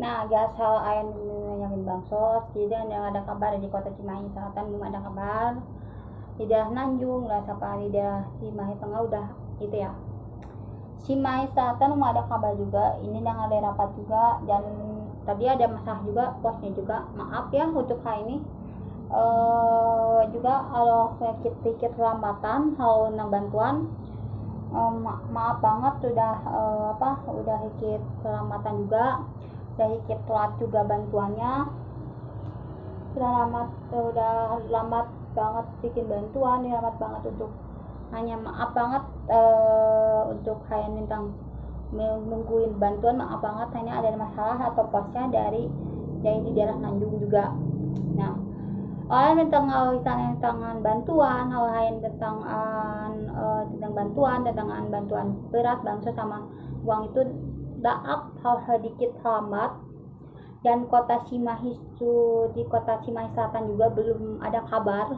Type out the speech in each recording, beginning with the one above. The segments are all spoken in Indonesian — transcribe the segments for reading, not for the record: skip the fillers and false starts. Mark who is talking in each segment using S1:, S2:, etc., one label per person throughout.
S1: Nah, asal ayah nanyakin bansos, jadi ada kabar di kota Cimahi Selatan belum ada kabar. Di daerah Nanjung, lah siapa di daerah Cimahi Tengah udah gitu ya. Cimahi Selatan belum ada kabar juga. Ini dengan ada rapat juga dan tadi ada masalah juga posnya juga. Maaf ya untuk hari ini. Juga kalau sedikit lambatan hal tentang bantuan. Maaf banget udah udah sedikit kelambatan juga. Udah sedikit telat juga bantuannya. Udah lambat banget bikin bantuan, lambat banget untuk hanya maaf banget untuk kayak tentang nungguin bantuan, maaf banget hanya ada masalah atau posnya dari di daerah Nanjung juga. Nah, orang tentang tentang bantuan, hal tentang bantuan beras, bansos sama uang itu daap hal sedikit lambat. Dan kota Cimahi di kota Cimahi Selatan juga belum ada kabar,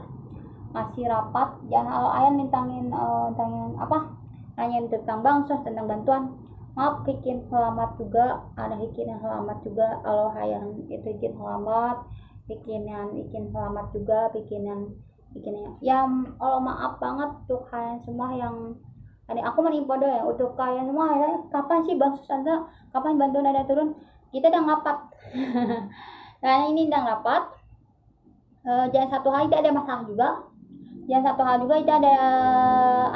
S1: masih rapat. Dan kalau ayah nantangin nanyain tentang bansos, tentang bantuan, maaf bikin selamat juga, ada bikin yang selamat juga. Kalau ayah itu bikin selamat, bikin selamat juga, bikin yang kalau maaf banget untuk kalian semua yang aku menimpa ya untuk kalian semua. Kapan sih bansos Anda, kapan bantuan ada turun? Kita udah ngapat. Nah, ini udah ngapat. Jangan satu hal itu ada masalah juga. Jangan satu hal juga itu ada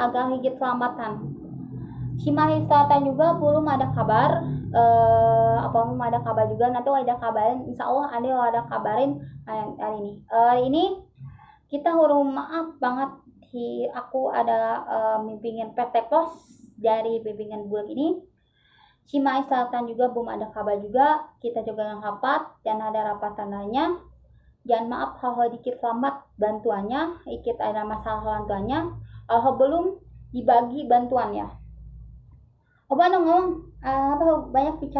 S1: agak sedikit selamatan. Cimahi Selatan juga belum ada kabar. Belum ada kabar juga. Nanti ada kabarin. Insya Allah ada kabarin hari ini. Ini kita huruf maaf banget. Aku ada bimbingan PT Pos dari bimbingan bulan ini. Cimahi Selatan juga belum ada kabar juga. Kita juga yang rapat dan ada rapat tandanya. Jangan maaf hal dikit lambat bantuannya, ikut ada masalah bantuannya. Belum dibagi bantuannya. Ngomong banyak sih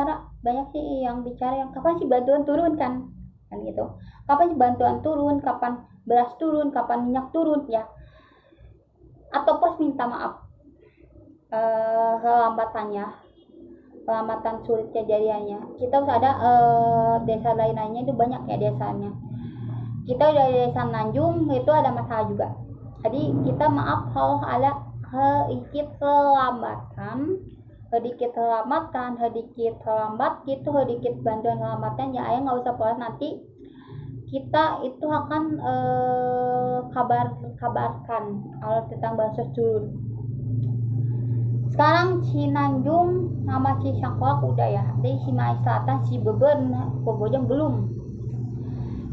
S1: yang bicara yang kapan sih bantuan turun kan gitu. Kapan sih bantuan turun, kapan beras turun, kapan minyak turun ya. Atau Pos minta maaf kelamatan sulit kejadiannya. Kita harus ada desa lainnya itu banyak ya desanya. Kita udah desa Nanjung itu ada masalah juga. Jadi kita maaf kalau ada sedikit kelambatan, sedikit terlambat gitu, sedikit bantuan kelamatan ya. Ayah nggak usah puas, nanti kita itu akan kabarkan kalau tentang bansos turun. Sekarang Nanjung sama Sangkolak udah ya. Di Cimahi Selatan Beben, Bojong belum.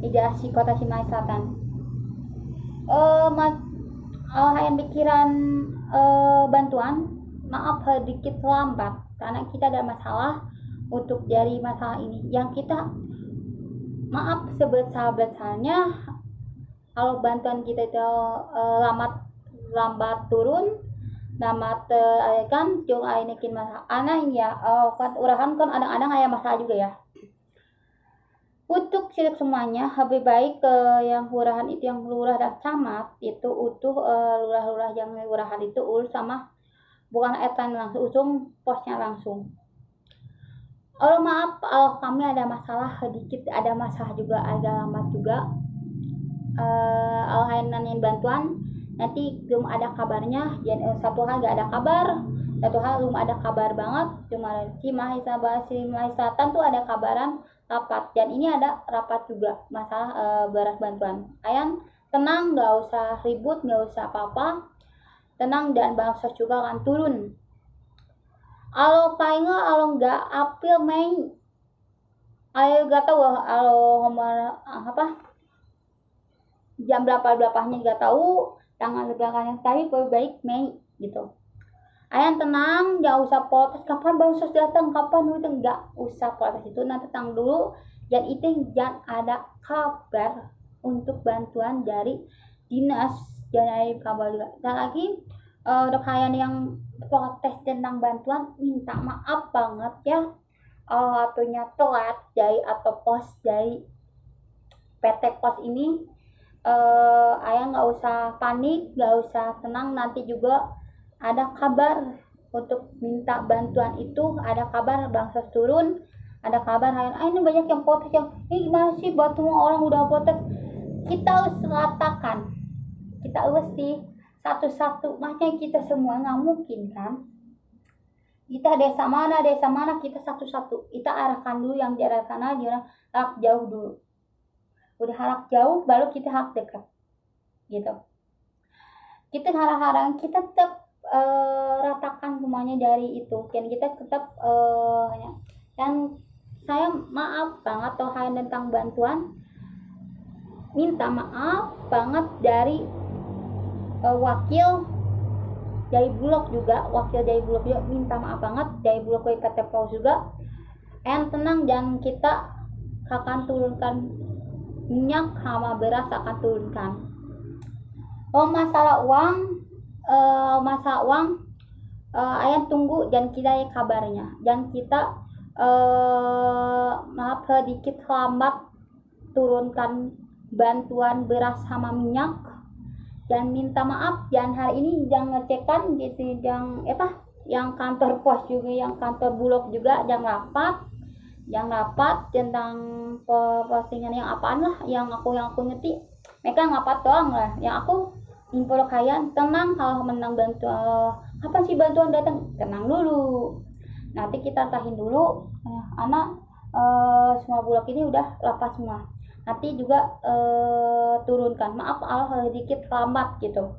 S1: Di kota Cimahi Selatan. Yang pikiran bantuan, maaf sedikit lambat karena kita ada masalah untuk dari masalah ini. Yang kita maaf sebesar-besarnya kalau bantuan kita itu lambat turun. Nama kan jong ini kin masalah aneh ya. Kan urahan kan adang-adang aya masalah juga ya. Untuk silip semuanya lebih baik yang urahan itu yang lurah dan camat itu utuh lurah-lurah yang urahan itu urus sama bukan etan langsung usung posnya langsung. Maaf kami ada masalah sedikit, ada masalah juga agak lambat juga. Nanyain bantuan nanti belum ada kabarnya. Satu hal gak ada kabar, satu hal belum ada kabar banget. Cuma Cimahi Selatan tuh ada kabaran rapat, dan ini ada rapat juga masalah beras bantuan. Ayang tenang, gak usah ribut, gak usah apa-apa, tenang, dan bansos juga akan turun. Paling gak April Mei, ayo gak tahu jam berapanya gak tahu, tanggal belakangnya, tapi lebih baik Mei gitu. Ayah tenang, gak usah protes kapan bansos datang, kapan itu, gak usah protes itu, nanti tenang dulu. Dan itu jangan ada kabar untuk bantuan dari dinas, jangan ada kabar juga. Dan lagi untuk kalian yang protes tentang bantuan, minta maaf banget ya. Atunya telat dari atau pos dari PT Pos ini. Ayah nggak usah panik, nggak usah tenang, nanti juga ada kabar untuk minta bantuan itu, ada kabar bansos turun, ada kabar ini banyak yang protes, yang ini gimana sih buat semua orang udah protes. Kita harus ratakan, kita harus di satu-satu, makanya kita semua nggak mungkin kan, kita desa mana kita satu-satu, kita arahkan dulu yang di arah sana, dia harap jauh dulu, udah harap jauh baru kita harap dekat gitu. Kita harap kita tetap ratakan semuanya dari itu, dan kita tetap dan saya maaf banget hal tentang bantuan, minta maaf banget dari wakil dari Bulog juga, minta maaf banget dari Bulog PT Paus juga. And tenang, dan kita akan turunkan minyak sama beras, akan turunkan. Masalah uang, ayam tunggu dan kita kabarnya, dan kita maaf sedikit lambat turunkan bantuan beras sama minyak, dan minta maaf, dan hari ini jangan ngecekan gitu, yang kantor pos juga, yang kantor Bulog juga jangan rapat tentang postingan yang apaan lah, yang aku ngerti mereka ngapat doang lah, yang aku info kalian tenang, kalau menang bantuan apa sih bantuan datang, tenang dulu, nanti kita tahin dulu anak semua Bulog ini udah lapas semua, nanti juga turunkan. Maaf kalau sedikit lambat gitu,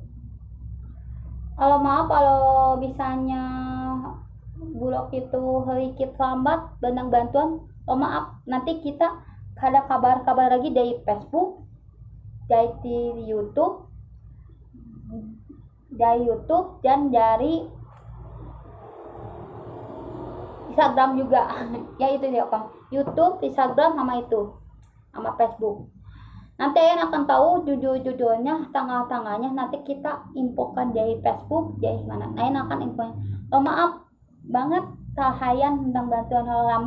S1: kalau misalnya Bulog itu sedikit lambat tentang bantuan, maaf, nanti kita ada kabar lagi dari Facebook, dari YouTube, dan dari Instagram juga ya itu ya Bang, YouTube, Instagram sama Facebook. Nanti kalian akan tahu judulnya, tanggal-tanggalnya nanti kita infokan dari Facebook, dari mana. Kalian akan infonya. Maaf banget sahayan tentang bantuan hal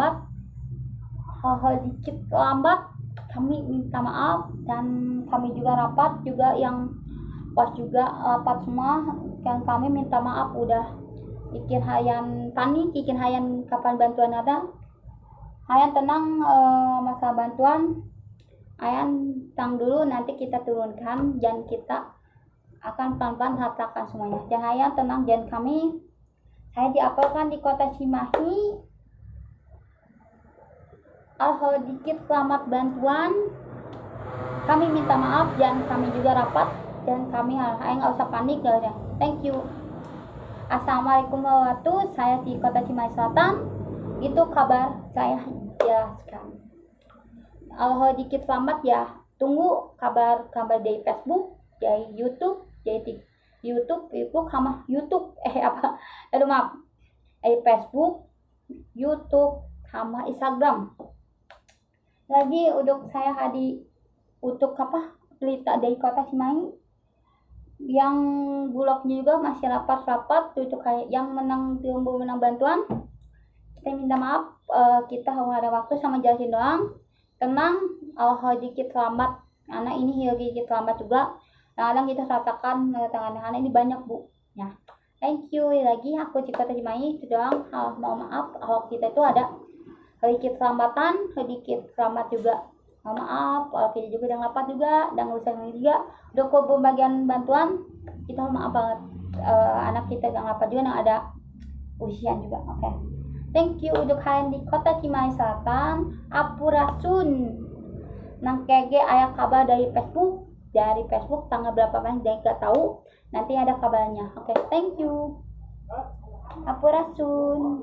S1: dikit lambat, kami minta maaf, dan kami juga rapat juga yang pas juga rapat semua, dan kami minta maaf udah ikin hayan panik, ikin hayan kapan bantuan ada, hayan tenang, masalah bantuan hayan tang dulu, nanti kita turunkan, dan kita akan pelan-pelan ratakan semuanya, dan hayan tenang, dan saya diapelkan di kota Cimahi, dikit selamat bantuan, kami minta maaf, dan kami juga rapat, dan kami nggak usah panik ya. Thank you. Assalamualaikum warahmatullahi wabarakatuh. Saya di kota Cimahi Selatan, itu kabar saya jelaskan. Dikit selamat ya, tunggu kabar dari Facebook, dari YouTube, sama YouTube Facebook, YouTube sama Instagram. Lagi untuk saya untuk berita dari kota Cimahi, yang Bulognya juga masih rapat untuk yang belum menang bantuan, kita minta maaf, kita hanya ada waktu sama jelasin doang, tenang, dikit selamat, anak ini dikit selamat juga, kadang kita ratakan tangan ini banyak Bu ya. Thank you lagi, aku di kota Cimahi itu doang. Mau maaf kalau kita itu ada sedikit selambatan, sedikit selamat juga. Mohon maaf kalau kita juga udah rapat juga, dan urusan ini juga udah pembagian bantuan, kita maaf banget, anak kita gak rapat juga, yang ada ujian juga. Oke. Thank you untuk kalian di kota Cimahi Selatan, Apurasun nang kege ayah kabar dari Facebook tanggal berapa main dia gak tahu, nanti ada kabarnya. Oke, thank you Apurasun.